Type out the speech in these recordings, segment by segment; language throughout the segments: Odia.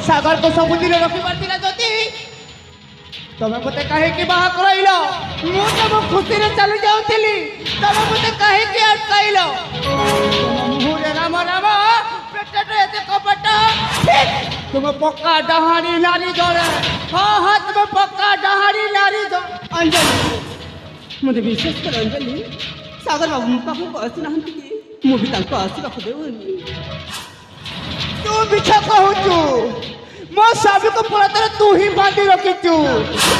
सागर को सबुदिन रखी पार्थिला जति तमे मते काहे की बाहा कराइलो मु तो खुशी रे चली जाउथिली तमे मते काहे की अटकाइलो मुरे राम राम पेटटे एते कपट तुम पक्का डहाणी नारी जोड़े हां तुम पक्का डहाणी नारी जो अंजलि मते विश्वास कर अंजलि सागर बाबू मु पाखु आसी नाहंती कि मु भी तांको आसी रख देउनी तू बिछा कहूचु मो स्वामी को पुरातन तू ही बांधी रखीचु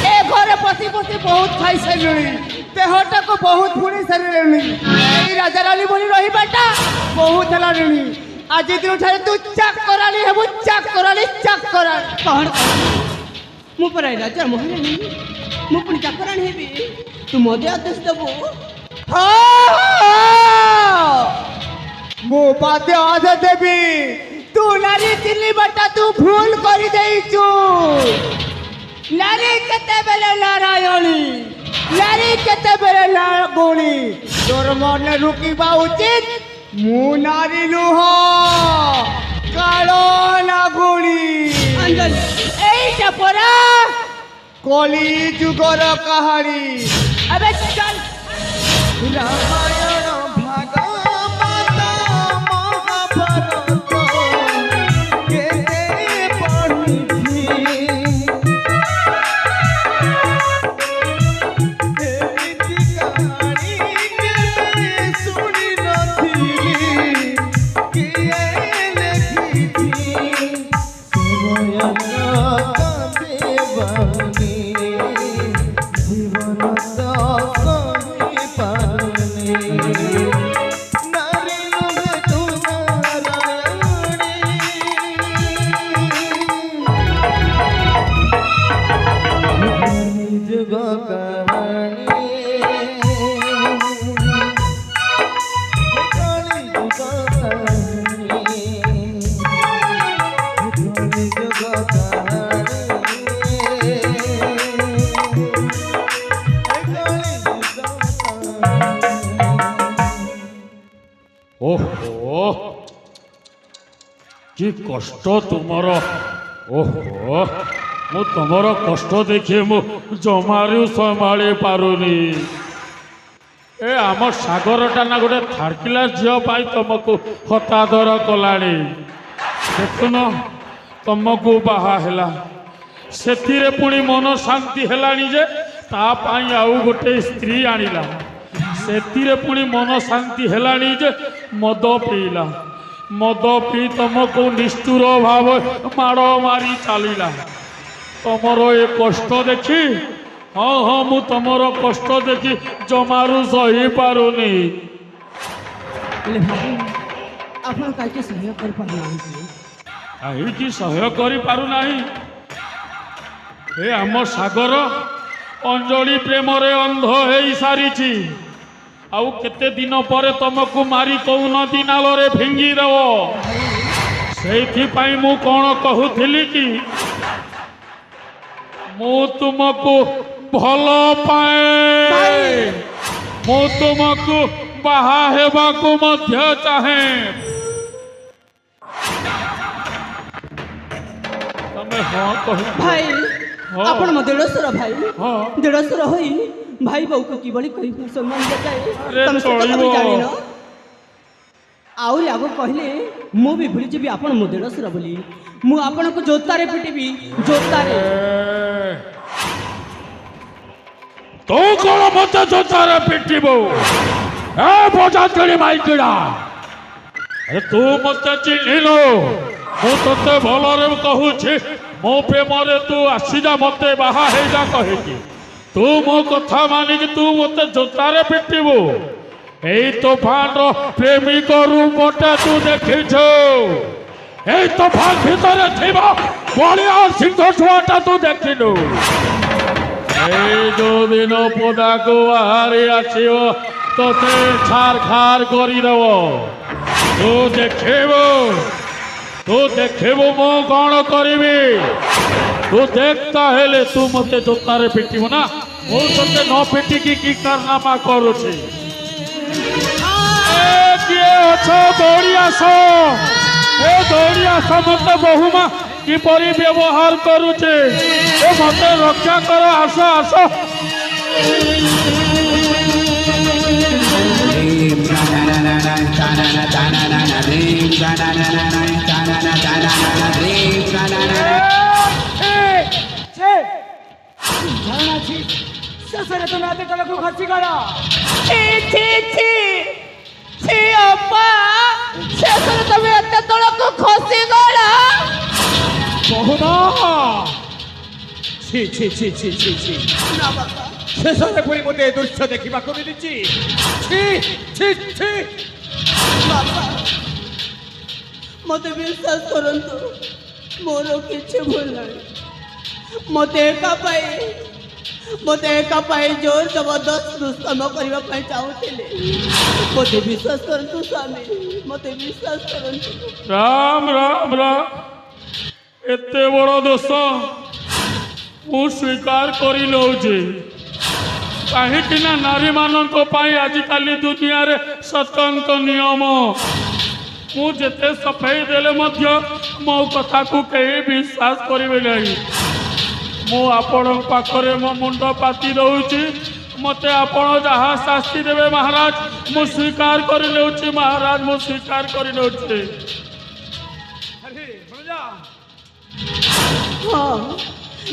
ए घरे पसी पसी बहुत खाई सारी देहटा को बहुत फुणी सारी राजा रानी बोली रही बेटा बहुत है आज दिन ठारे तू चाक कराली है चाक कराली कौन मु पर राजा मोहन मु पुणी चाकराणी हेबी तू मदे आदेश देबू मु बादे आदेश देबी तू नारी चिल्ली बटा तू भूल कर देइचु नारी केते बेले नारायणी नारी केते बेले नागुणी तोर मन रुकिबा उचित मु नारी लुह कालो नागुणी अंजलि एइटा परा कली जुगर कहानी अबे चल रामायण कि कष्ट तुमर ओहो मु तुमर कष्ट देखिए मु जमारू संभाली पारुनी ए आम सागरटा ना गोटे थर्ड क्लास झील पाई तुमको हतादर कलानी देखुन तुमको बाहा से पुणी मन शांति है जे तापाई आउ गोटे स्त्री आनिला से पुणी मन शांति है जे मद पीला मद पी तुमको निष्ठुर भाव माड़ मारी चलला तुमर ये कष्ट देखी हाँ हाँ मु तुमर कष्ट देखी जमारू सही पारुनी कहीं सहयोग कर पारुना ए आम सागर अंजलि प्रेम रे अंध हो सारी आउ केते दिन पर तुमको मारी कौन दिनाल रे फिंगी देव से मु कौन कहूली कि मु तुमको भल पाए मु तुमको बाहा हेबाकु मध्य चाहे भाई आपण मो देड़सुर भाई देड़सुर होई ଭାଇ ବୋଉକୁ କିଭଳି କହିବା ସମ୍ମାନ ଦିଆଯାଏ ଆରେ ତମେ ସେ କଥା ବି ଚଳିବ। ଜାଣିନ। ଆହୁରି ଆଗକୁ କହିଲେ ମୁଁ ବି ଭୁଲିଯିବି ଆପଣ ମୋ ଦେଢ଼ଶୁର ବୋଲି। ମୁଁ ଆପଣଙ୍କୁ ଜୋତାରେ ପିଟିବି, ଜୋତାରେ। ତୁ କଣ ମତେ ଜୋତାରେ ପିଟିବୁ? ଏ ବଜାତଳି ମାଇକିଡ଼ା, ତୁ ମତେ ଚିହ୍ନିନୁ? ମୁଁ ତତେ ଭଲରେ କହୁଛି, ମୋ ପ୍ରେମରେ ତୁ ଆସିଯା, ମତେ ବାହା ହେଇଯା କହିକି ତୁ ମୋ କଥା ମାନିକି ତୁ ମତେ ଜୋତାରେ ପିଟିବୁ? ଏଇ ତୋଫାନର ପ୍ରେମିକ ରୂପଟା ତୁ ଦେଖିଛୁ? এই তোফান ভিতরে থিবা বলিয়া সিংহ ছুয়াটা তু দেখিনু? এই যদিন পদাকু বাহারি আসিব তোতে ছাড় খার করি দেব। তু দেখিবু মু কণ করিবি। তু দেখ তাহলে তু মতে জোতারে পিটিব না? মু তোতে ন পিটিকি কি কারনামা করুছি। কিয়ে অছ দৌড়ি আস, এ দৌড়ি আস, মতে বহুমা কিপরি ব্যবহার করুছে, এ মতে রক্ষা কর, আস আস। ଶେଷରେ ତମେ ଏତେ ତଳକୁ ଖସି ଗଲ। ছি ছি ছি ছি ଅପା, ଶେଷରେ ତମେ ଏତେ ତଳକୁ ଖସି ଗଲ। বহুমা, ছি ছি ছি ছি ছি ছি, ନା ବାପା, ଶେଷରେ ପୁଣି ମୋତେ ଏ ଦୃଶ୍ୟ ଦେଖିବାକୁ ମିଳିଛି। ଛି ଛି ଛି, ବାପା ମୋତେ ବିଶ୍ୱାସ କରନ୍ତୁ, ମୋର କିଛି ଭୁଲ ନାହିଁ। ମୋତେ ଏକା ପାଇଁ ଜୋର ଜବରଦସ୍ତ ଦୁଷ୍କର୍ମ କରିବା ପାଇଁ ଚାହୁଁଥିଲେ। ମୋତେ ବିଶ୍ୱାସ କରନ୍ତୁ ସ୍ୱାମୀ, ମୋତେ ବିଶ୍ୱାସ କରନ୍ତୁ। রাম রাম রাম, এতে বড় দোষ মু স্বীকার করে নেউছি। কাহিঁকি না নারী মানক পাই আজিকালি দুনিয়ারে স্বতন্ত্র নিয়ম। মু যেতে সফেই দেলে মধ্য মো কথাকু কেহি বিশ্বাস করিবে নাই। মু আপনার পাখরে মো মুন্ড পাতি দউছি, মতে আপন যাহা শাস্তি দেবে মহারাজ মু স্বীকার করে নেউছি। মহারাজ মু স্বীকার করে নেউছি। আরে বনজা, ହଁ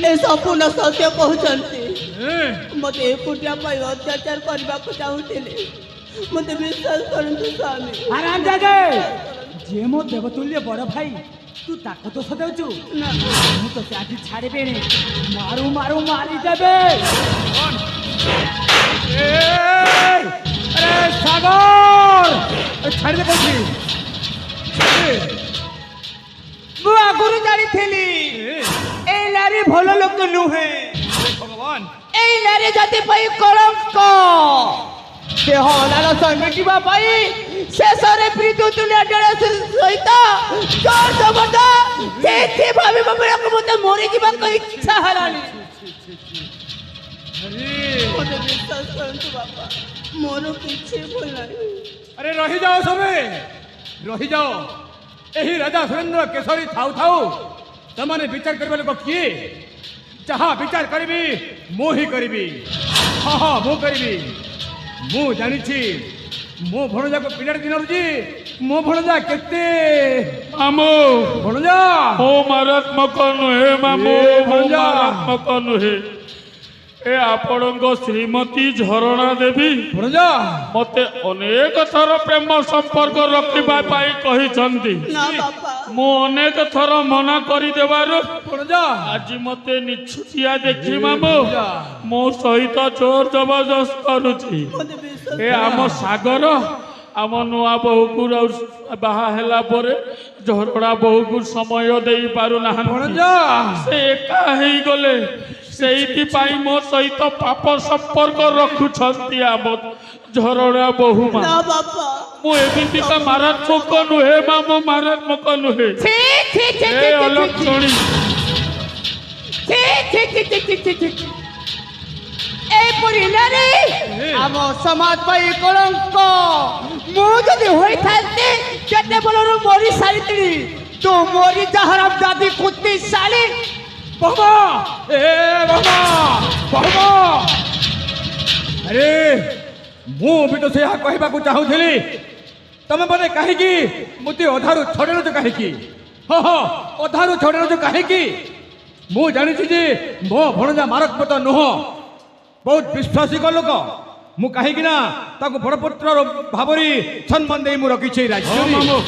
ଏ ସମ୍ପୂର୍ଣ୍ଣ ସତ୍ୟ କହୁଛନ୍ତି। ଏ, ମୋତେ ଏକୁଟିଆ ପାଇଁ ଅତ୍ୟାଚାର କରିବାକୁ ଚାହୁଁଥିଲେ। ମୋତେ ବିଶ୍ୱାସ କରନ୍ତୁ ସ୍ୱାମୀ। ଆରାମ ଜାଗେ ଯିଏ ମୋ ଦେବତୁଲ୍ୟ ବଡ଼ ଭାଇ, ତୁ ତାକୁ ଦୋଷ ଦେଉଛୁ? ନା ମୁଁ ତୋତେ ଆଜି ଛାଡ଼ିବିନି, ମାରୁ ମାରୁ ମାରିଦେବେ। আরে সাগর, ছাড়ি দে বলছি। ମୁଁ ଆଗରୁ ଜାଣିଥିଲି ଏଇ ନାରୀ ଭଲ ଲୋକ ନୁହେଁ। ভগবান, ଏଇ ନାରୀ ଜାତି ପାଇଁ କଳଙ୍କ। ସେ ହଲାର ସଙ୍ଗିବା ପାଇଁ ଶେଷରେ ପ୍ରୀତୁଲ୍ୟ ସହିତ ଜୋର ଜବରଦସ୍ତ ସେଇଥି ଭାବିବା ବେଳକୁ ମୋତେ ମରିଯିବାକୁ ଇଚ୍ଛା ହେଲାଣି। ମୋତେ ବିଶ୍ୱାସ କରନ୍ତୁ ବାପା, ମୋର କିଛି ଭୁଲ ନାହିଁ। আরে রহিযাও সবে, রহিযাও। ଏହି ରାଜା ସୁରେନ୍ଦ୍ର କେଶରୀ ଥାଉ ଥାଉ ସେମାନେ ବିଚାର କରିବା ଲୋକ କିଏ? ଯାହା ବିଚାର କରିବି ମୁଁ ହିଁ କରିବି। ହଁ ହଁ ମୁଁ କରିବି। ମୁଁ ଜାଣିଛି ମୋ ଭଣଜାକୁ ପିଲାଟି ଦିନରୁ ଯେ ମୋ ଭଣଜା କେତେ ମାମୁ ଭଣଜା ମୋ ମାରାତ୍ମକ ନୁହେଁ, ମାମୁ ଏ ମୋ ଭଣଜା। ମାରାତ୍ମକ ନୁହେଁ। ଏ ଆପଣଙ୍କ ଶ୍ରୀମତୀ ଝରଣା ଦେବୀ ଭଣଜା ମତେ ଅନେକ ଥର ପ୍ରେମ ସମ୍ପର୍କ ରଖିବା ପାଇଁ କହିଛନ୍ତି। ନା ବାପା, ମୁଁ ଅନେକ ଥର ମନା କରିଦେବାରୁ ଭଣଜା ଆଜି ମତେ ନିଛୁଟିଆ ଦେଖି ମାମୁ ମୋ ସହିତ ଜୋର ଜବରଦସ୍ତ କରୁଛି। ମୋତେ ବିଶ୍ୱାସ ଏ ଆମ ସାଗର ଆମ ନୂଆ ବୋହୂକୁ ବାହା ହେଲା ପରେ ଝରଣା ବୋହୂକୁ ସମୟ ଦେଇ ପାରୁନାହାନ୍ତି। ଭଣଜା ସେ ଏକା ହେଇଗଲେ, ସେଇଥିପାଇଁ ମୋ ସହିତ ପାପ ସମ୍ପର୍କ ରଖୁଛନ୍ତି ଆମ ଝରଣା ବୋହୂ ମା। ନା ବାପା, ମୁଁ ଏମିତିକା ମାରାତ୍ମକ ନୁହେଁ ମା, ମୁଁ ମାରାତ୍ମକ ନୁହେଁ। ছি ছি ছি ଏ ଅଲକ୍ଷଣୀ, ছি ছি ছি ছি ছি ছি ছি ছি। ଏପରି ନାରୀ ଆମ ସମାଜ ପାଇଁ କଳଙ୍କ। ମୁଁ ଯଦି ହୋଇଥାନ୍ତି କେତେବେଳରୁ ମରି ସାରିଥିଲି। ତୁ ମରି ଯାହାର ଦାଦି କୁତି ଶାଳି। ବହୁମା, ଏ ବହୁମା, ବହୁମା। ଆରେ ମୁଁ ବି ତ ସେଇଆ କହିବାକୁ ଚାହୁଁଥିଲି। ତମେ ବୋଧେ କାହିଁକି ମୋତେ ଅଧାରୁ ଛଡ଼େଇଛ କାହିଁକି? ହଁ ହଁ, ଅଧାରୁ ଛଡ଼େଇଛ କାହିଁକି? ମୁଁ ଜାଣିଛି ଯେ ମୋ ଭଣଜା ମାରକପତ ନୁହଁ, ବହୁତ ବିଶ୍ୱାସିକ ଲୋକ। ମୁଁ କାହିଁକି ନା ତାକୁ ବଡ଼ପୁତ୍ର ଭାବରେ ସମ୍ମାନ ଦେଇ ମୁଁ ରଖିଛି ହଁ ରାଜ୍ୟରେ। ମାମୁଁ